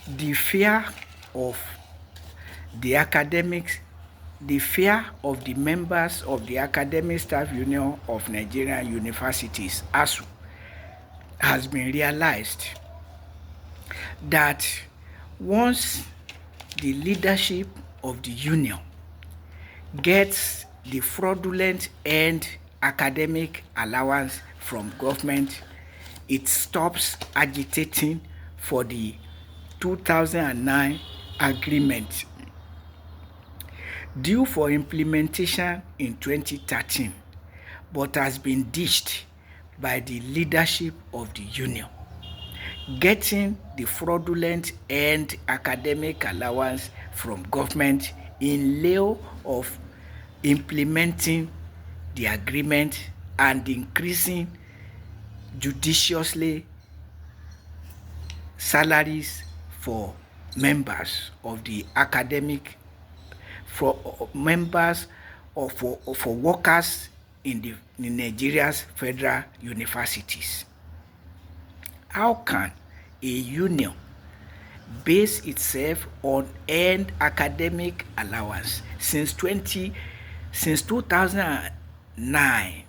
the fear of the academics, the fear of the members of the Academic Staff Union of Nigerian Universities, ASUU, has been realized that once the leadership of the union gets the fraudulent and academic allowance from government, it stops agitating for the 2009 agreement due for implementation in 2013, but has been ditched by the leadership of the union, getting the fraudulent and academic allowance from government in lieu of implementing the agreement and increasing judiciously salaries for members of the academic, for members or for workers in Nigeria's federal universities. How can a union base itself on earned academic allowance since 2009,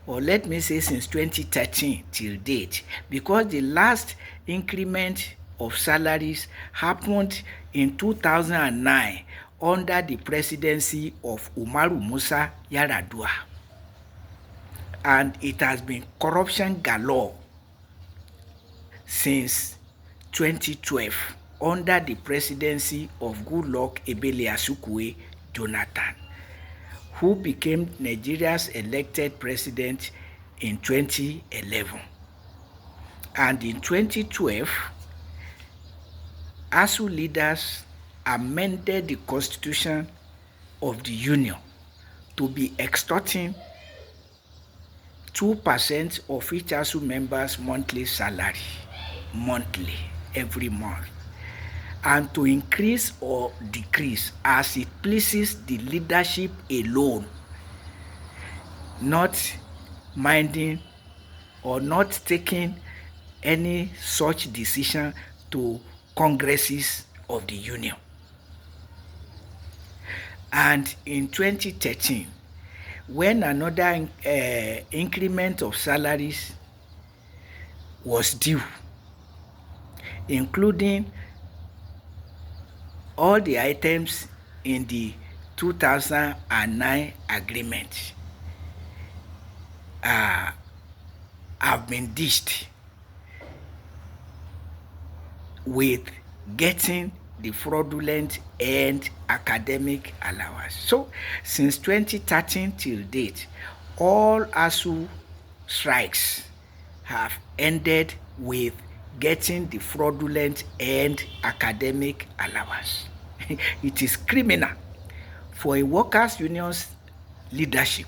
or let me say since 2013 till date, because the last increment of salaries happened in 2009 under the presidency of Umaru Musa Yar'Adua, and it has been corruption galore since 2012 under the presidency of Goodluck Ebele Asukwe Jonathan, who became Nigeria's elected president in 2011. And in 2012, ASUU leaders amended the constitution of the union to be extorting 2% of each ASUU member's monthly salary, every month, and to increase or decrease as it pleases the leadership alone, not minding or not taking any such decision to congresses of the union. And in 2013, when another increment of salaries was due, including all the items in the 2009 agreement, have been ditched with getting the fraudulent and academic allowance. So since 2013 till date, all ASUU strikes have ended with getting the fraudulent and academic allowance. It is criminal for a workers' union's leadership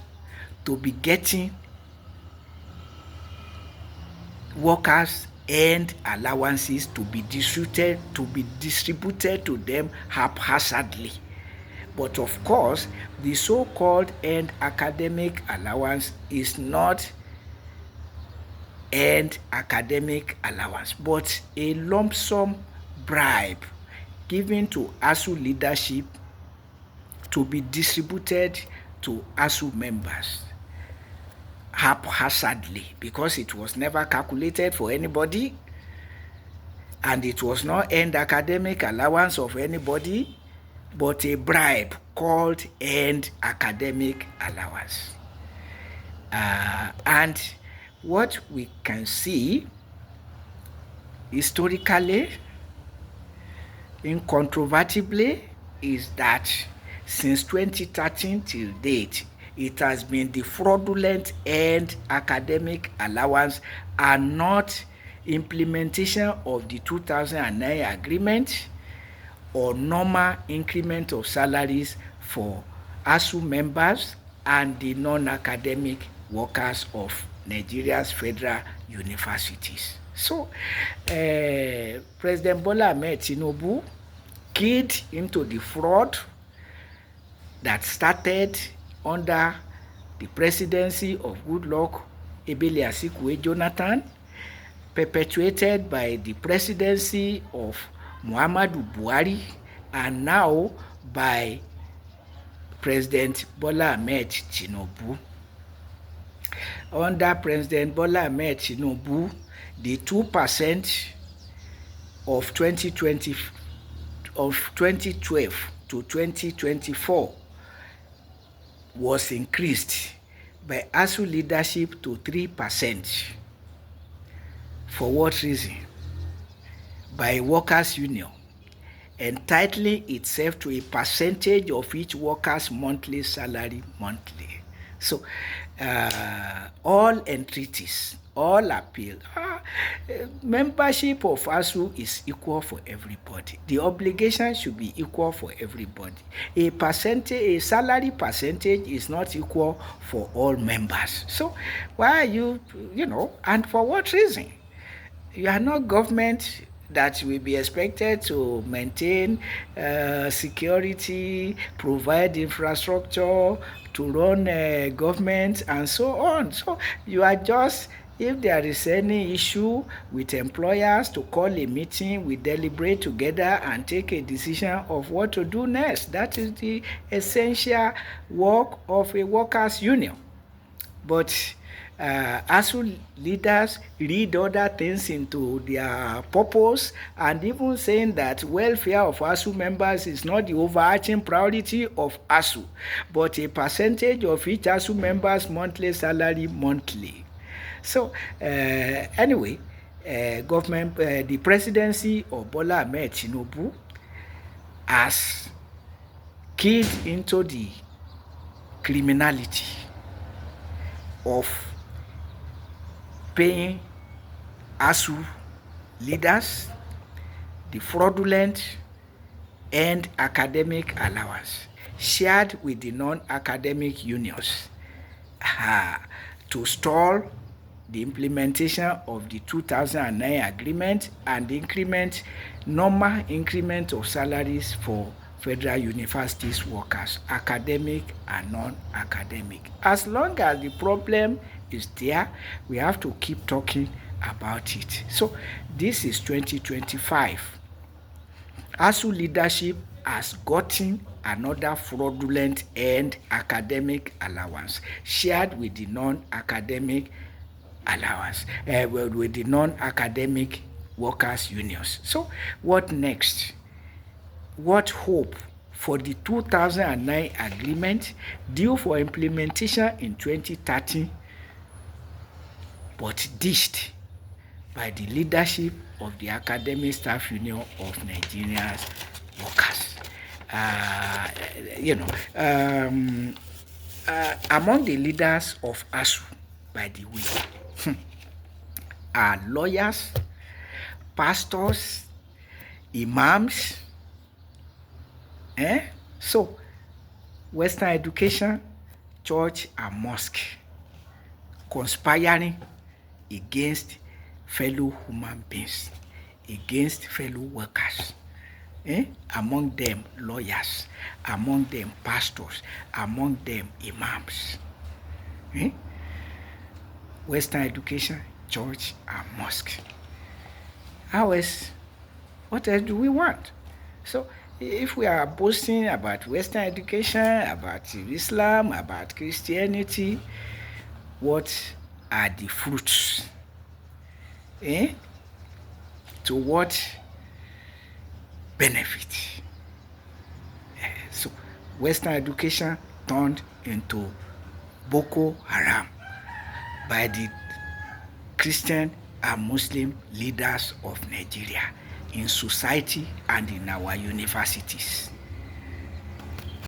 to be getting workers and allowances to be distributed to them haphazardly. But of course, the so-called earned academic allowance is not earned academic allowance, but a lump sum bribe given to ASUU leadership to be distributed to ASUU members haphazardly, because it was never calculated for anybody and it was not earned academic allowance of anybody, but a bribe called earned academic allowance. And what we can see historically, incontrovertibly, is that since 2013 till date, it has been the fraudulent and academic allowance and not implementation of the 2009 agreement or normal increment of salaries for ASUU members and the non-academic workers of Nigeria's federal universities. So, President Bola Ahmed Tinubu keyed into the fraud that started under the presidency of Goodluck Ebele Asukwe Jonathan, perpetuated by the presidency of Muhammadu Buhari and now by President Bola Ahmed Tinubu. Under President Bola Ahmed Tinubu, the 2% of 2012 to 2024 was increased by ASUU leadership to 3%. For what reason? By workers' union, entitling itself to a percentage of each worker's monthly salary monthly. So all entreaties, all appeal, membership of ASUU is equal for everybody. The obligation should be equal for everybody. A salary percentage is not equal for all members. So why are you, and for what reason? You are not government that will be expected to maintain security, provide infrastructure, to run government and so on. So you are just, if there is any issue with employers, to call a meeting, we deliberate together and take a decision of what to do next. That is the essential work of a workers' union. But ASUU leaders read other things into their purpose, and even saying that welfare of ASUU members is not the overarching priority of ASUU, but a percentage of each ASUU member's monthly salary monthly. So anyway, the presidency of Bola Ahmed Tinubu has keyed into the criminality of paying ASUU leaders the fraudulent and academic allowance shared with the non-academic unions to stall the implementation of the 2009 agreement and normal increment of salaries for federal universities workers, academic and non-academic. As long as the problem is there, we have to keep talking about it. So this is 2025. ASUU leadership has gotten another fraudulent and academic allowance shared with the non-academic allowance, with the non-academic workers unions. So what next? What hope for the 2009 agreement due for implementation in 2013, but dished by the leadership of the Academic Staff Union of Nigeria's workers? Among the leaders of ASUU, by the way, are lawyers, pastors, imams. So, Western education, church and mosque conspiring against fellow human beings, against fellow workers. Among them lawyers, among them pastors, among them imams. Western education, church and mosque. How else? What else do we want? So if we are boasting about Western education, about Islam, about Christianity, what are the fruits? To what benefit? So Western education turned into Boko Haram by the Christian and Muslim leaders of Nigeria in society and in our universities.